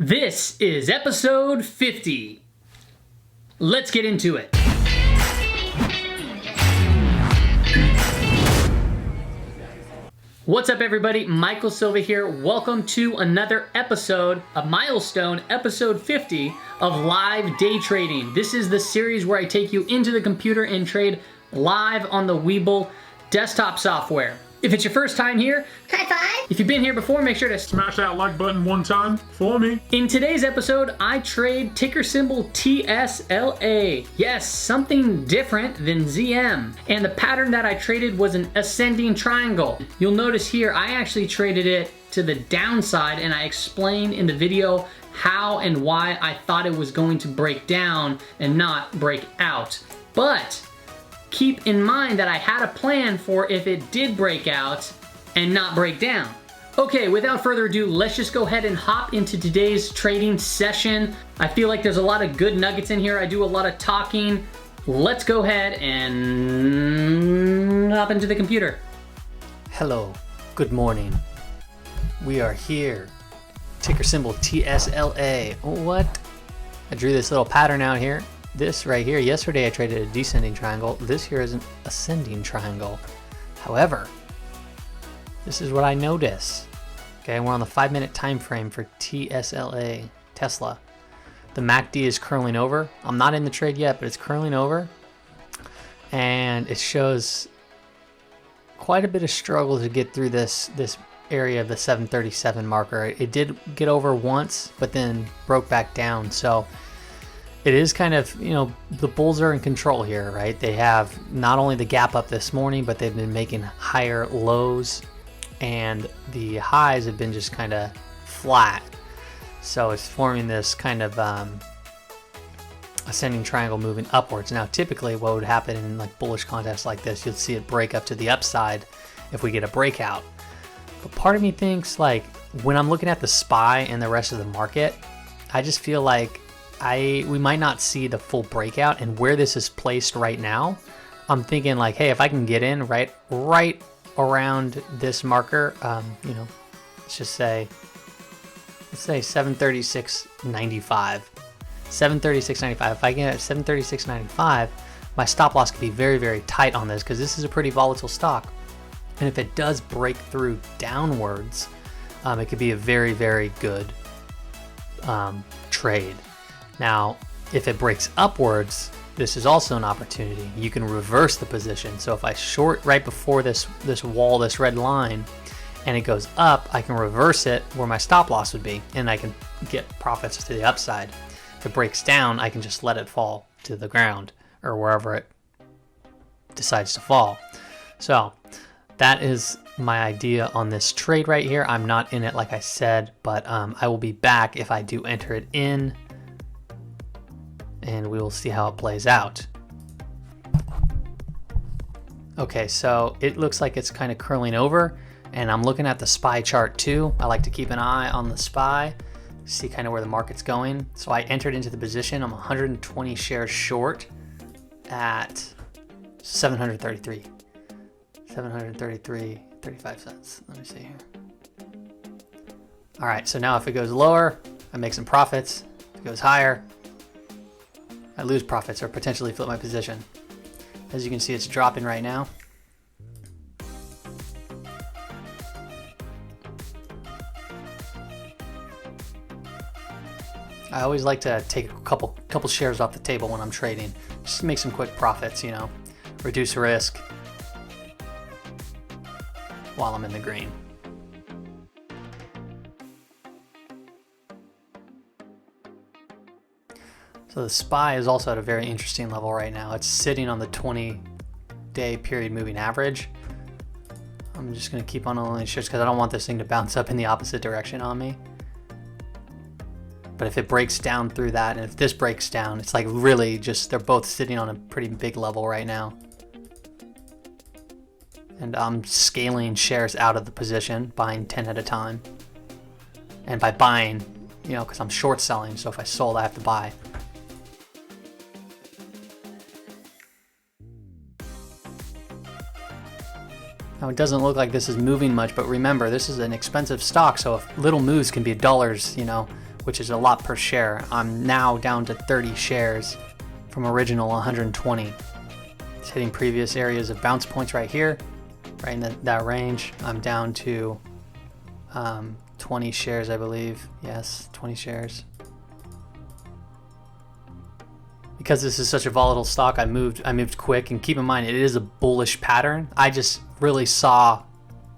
This is episode 50. Let's get into it. What's up, everybody? Michael Silva here. Welcome to another episode, a milestone, episode 50 of live day trading. This is the series where I take you into the computer and trade live on the Webull desktop software. If it's your first time here, high five. If you've been here before, make sure to smash that like button one time for me. In today's episode, I trade ticker symbol TSLA. Yes, something different than ZM. And the pattern that I traded was an ascending triangle. You'll notice here, I actually traded it to the downside, and I explained in the video how and why I thought it was going to break down and not break out. But keep in mind that I had a plan for if it did break out and not break down. Okay, without further ado, let's just go ahead and hop into today's trading session. I feel like there's a lot of good nuggets in here. I do a lot of talking. Let's go ahead and hop into the computer. Hello, good morning. We are here. Ticker symbol TSLA. What? I drew this little pattern out here. This right here, yesterday I traded a descending triangle. This here is an ascending triangle. However, this is what I notice. Okay, we're on the 5-minute time frame for TSLA, Tesla. The MACD is curling over. I'm not in the trade yet, but it's curling over. And it shows quite a bit of struggle to get through this area of the 737 marker. It did get over once, but then broke back down. So it is kind of, the bulls are in control here, right? They have not only the gap up this morning, but they've been making higher lows, and the highs have been just kind of flat. So it's forming this kind of ascending triangle moving upwards. Now, typically what would happen in like bullish contests like this, you'll see it break up to the upside if we get a breakout. But part of me thinks, like, when I'm looking at the SPY and the rest of the market, I just feel like we might not see the full breakout. And where this is placed right now, I'm thinking like, hey, if I can get in right around this marker, let's say 736.95. 736.95. If I get at 736.95, my stop loss could be very, very tight on this, because this is a pretty volatile stock. And if it does break through downwards, it could be a very, very good trade. Now, if it breaks upwards, this is also an opportunity. You can reverse the position. So if I short right before this wall, this red line, and it goes up, I can reverse it where my stop loss would be, and I can get profits to the upside. If it breaks down, I can just let it fall to the ground or wherever it decides to fall. So that is my idea on this trade right here. I'm not in it, like I said, but I will be back if I do enter it in, and we will see how it plays out. Okay, so it looks like it's kind of curling over, and I'm looking at the SPY chart too. I like to keep an eye on the SPY, see kind of where the market's going. So I entered into the position. I'm 120 shares short at 733.35 cents. Let me see here. All right, so now if it goes lower, I make some profits. If it goes higher, I lose profits or potentially flip my position. As you can see, it's dropping right now. I always like to take a couple shares off the table when I'm trading, just to make some quick profits, reduce risk while I'm in the green. So the SPY is also at a very interesting level right now. It's sitting on the 20-day period moving average. I'm just going to keep on owning shares because I don't want this thing to bounce up in the opposite direction on me. But if it breaks down through that, and if this breaks down, it's like really just, they're both sitting on a pretty big level right now. And I'm scaling shares out of the position, buying 10 at a time. And by buying, because I'm short selling, so if I sold, I have to buy. Now it doesn't look like this is moving much, but remember, this is an expensive stock, so if little moves can be dollars, which is a lot per share. I'm now down to 30 shares from original 120. It's hitting previous areas of bounce points right here, right in that range. I'm down to 20 shares, I believe. Yes, 20 shares. Because this is such a volatile stock, I moved quick. And keep in mind, it is a bullish pattern. I just really saw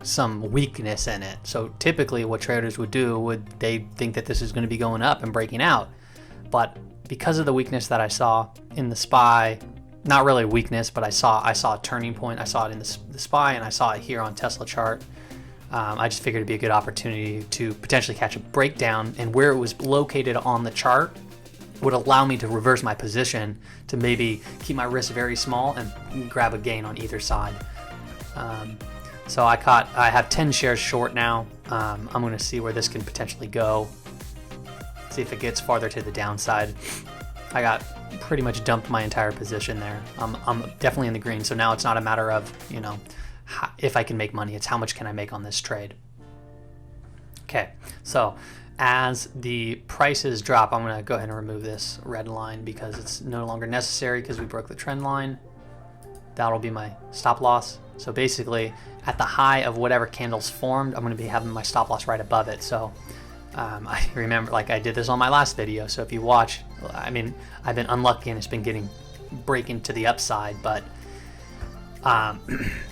some weakness in it. So typically what traders would do, they think that this is going to be going up and breaking out. But because of the weakness that I saw in the SPY, not really weakness, but I saw a turning point. I saw it in the SPY, and I saw it here on Tesla chart. I just figured it'd be a good opportunity to potentially catch a breakdown, and where it was located on the chart would allow me to reverse my position to maybe keep my risk very small and grab a gain on either side. So I have 10 shares short now. I'm going to see where this can potentially go. See if it gets farther to the downside. I got pretty much dumped my entire position there. I'm definitely in the green. So now it's not a matter of, if I can make money. It's how much can I make on this trade. Okay, so as the prices drop, I'm going to go ahead and remove this red line because it's no longer necessary because we broke the trend line. That'll be my stop loss. So basically, at the high of whatever candle's formed, I'm going to be having my stop loss right above it. So I remember, like I did this on my last video. So if you watch, I mean, I've been unlucky and it's been breaking to the upside, but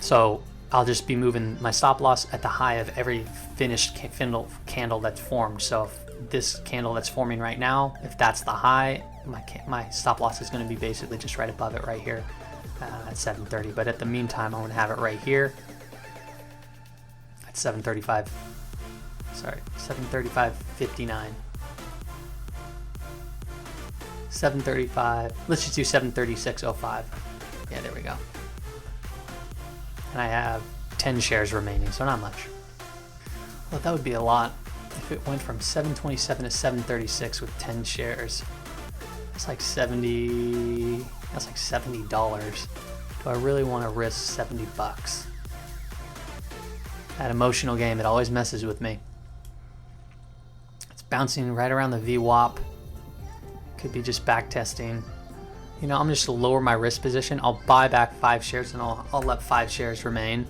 so I'll just be moving my stop loss at the high of every finished candle that's formed. So if this candle that's forming right now, if that's the high, my stop loss is going to be basically just right above it right here at 7:30. But at the meantime, I'm going to have it right here at 7:35. Sorry, 7:35.59. 7:35. Let's just do 7:36.05. Yeah, there we go. And I have 10 shares remaining, so not much. Well, that would be a lot if it went from 727 to 736 with 10 shares. That's like $70. That's like $70. Do I really want to risk 70 bucks? That emotional game, it always messes with me. It's bouncing right around the VWAP. Could be just back testing. I'm just going to lower my risk position. I'll buy back 5 shares and I'll let 5 shares remain.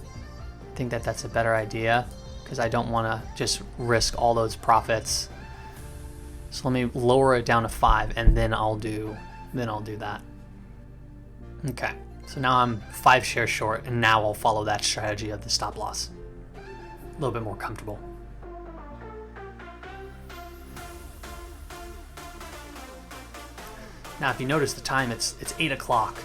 I think that's a better idea because I don't want to just risk all those profits. So let me lower it down to 5 and then I'll do that. Okay, so now I'm 5 shares short and now I'll follow that strategy of the stop loss. A little bit more comfortable. Now, if you notice the time, it's 8 o'clock.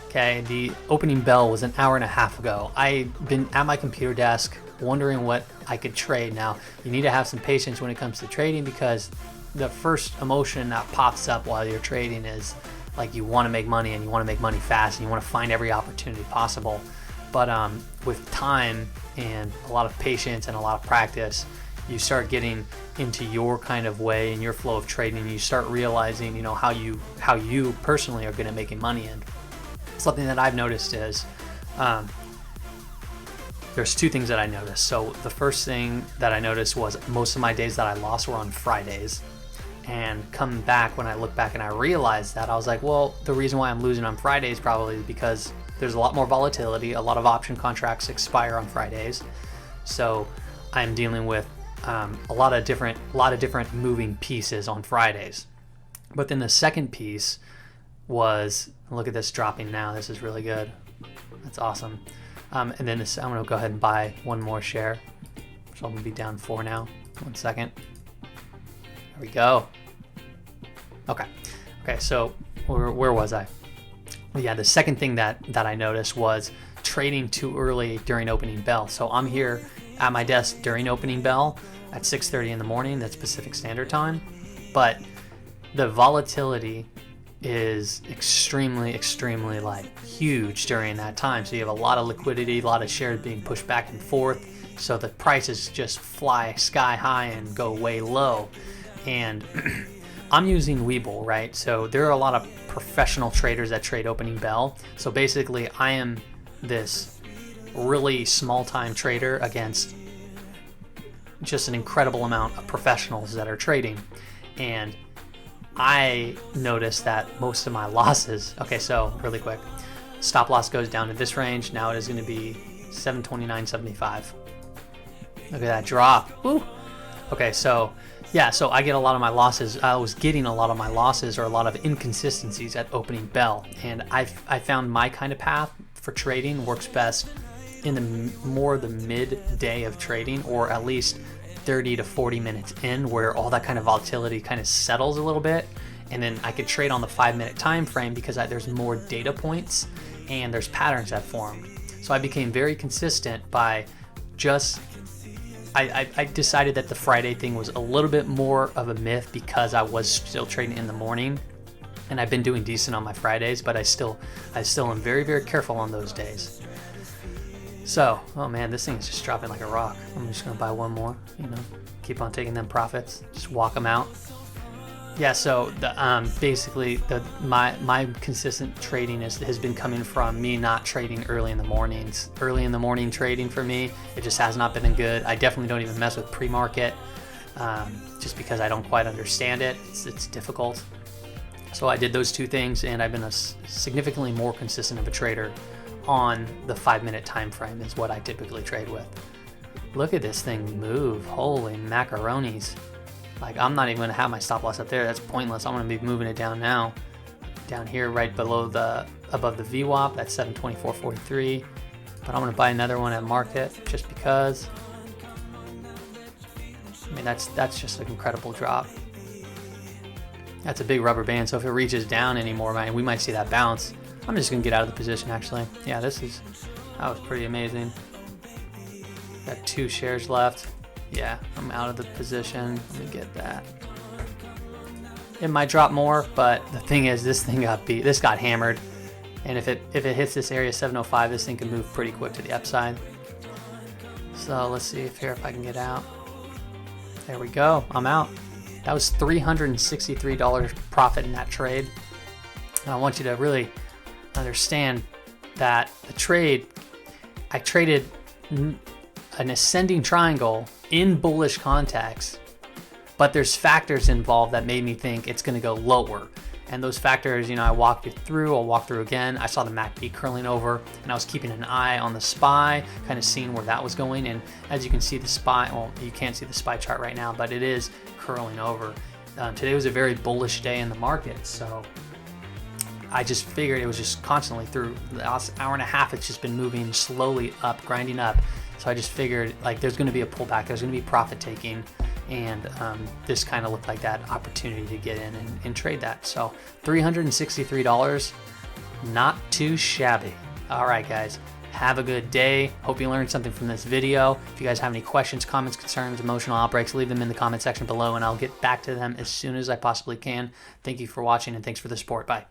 Okay, the opening bell was an hour and a half ago. I've been at my computer desk wondering what I could trade. Now, you need to have some patience when it comes to trading because the first emotion that pops up while you're trading is like you want to make money and you want to make money fast and you want to find every opportunity possible. But with time and a lot of patience and a lot of practice, you start getting into your kind of way and your flow of trading, and you start realizing, how you personally are good at making money. And something that I've noticed is there's 2 things that I noticed. So the first thing that I noticed was most of my days that I lost were on Fridays. And coming back, when I look back and I realized that, I was like, well, the reason why I'm losing on Fridays probably is because there's a lot more volatility. A lot of option contracts expire on Fridays. So I'm dealing with a lot of different moving pieces on Fridays. But then the second piece was, look at this dropping now. This is really good. That's awesome. And then I'm going to go ahead and buy 1 more share. So I'm going to be down 4 now. 1 second. There we go. Okay, so where was I? Well, yeah, the second thing that I noticed was trading too early during opening bell. So I'm here at my desk during opening bell at 6:30 in the morning. That's Pacific Standard Time. But the volatility is extremely like huge during that time. So you have a lot of liquidity, a lot of shares being pushed back and forth. So the prices just fly sky high and go way low. And I'm using Webull, right? So there are a lot of professional traders that trade opening bell. So basically I am this really small time trader against just an incredible amount of professionals that are trading. And I noticed that most of my losses, okay, so really quick, stop loss goes down to this range. Now it is going to be 729.75. Look at that drop. Woo. Okay, so yeah, so I get a lot of my losses. I was getting a lot of my losses or a lot of inconsistencies at opening bell, and I found my kind of path for trading works best in the midday of trading, or at least 30 to 40 minutes in, where all that kind of volatility kind of settles a little bit, and then I could trade on the 5-minute time frame because there's more data points and there's patterns that formed. So I became very consistent by just I decided that the Friday thing was a little bit more of a myth because I was still trading in the morning, and I've been doing decent on my Fridays, but I still am very, very careful on those days. So, oh man, this thing is just dropping like a rock. I'm just gonna buy one more, keep on taking them profits, just walk them out. Yeah, so basically my consistent trading has been coming from me not trading early in the mornings. Early in the morning trading for me, it just has not been good. I definitely don't even mess with pre-market, just because I don't quite understand it. It's difficult. So I did those two things, and I've been a significantly more consistent of a trader on the 5-minute time frame is what I typically trade with. Look at this thing move. Holy macaronis. Like, I'm not even going to have my stop loss up there. That's pointless. I'm going to be moving it down now. Down here right above the VWAP, that's 724.43. But I'm going to buy another one at market just because. I mean, that's just an incredible drop. That's a big rubber band, so if it reaches down anymore, man, we might see that bounce. I'm just going to get out of the position, actually. Yeah, that was pretty amazing. Got 2 shares left. Yeah, I'm out of the position. Let me get that. It might drop more, but the thing is, this thing got beat. This got hammered, and if it hits this area 705, this thing can move pretty quick to the upside. So let's see if I can get out. There we go. I'm out. That was $363 profit in that trade. And I want you to really understand that the trade, I traded an ascending triangle in bullish context, but there's factors involved that made me think it's going to go lower. And those factors, I walked it through, I'll walk through again. I saw the MACD curling over, and I was keeping an eye on the SPY, kind of seeing where that was going. And as you can see, the SPY, well, you can't see the SPY chart right now, but it is curling over. Today was a very bullish day in the market, so I just figured it was just constantly through the last hour and a half, it's just been moving slowly up, grinding up. So I just figured, like, there's going to be a pullback, there's going to be profit taking, and this kind of looked like that opportunity to get in and trade that. So $363, not too shabby. All right, guys, have a good day. Hope you learned something from this video. If you guys have any questions, comments, concerns, emotional outbreaks, leave them in the comment section below, and I'll get back to them as soon as I possibly can. Thank you for watching, and thanks for the support. Bye.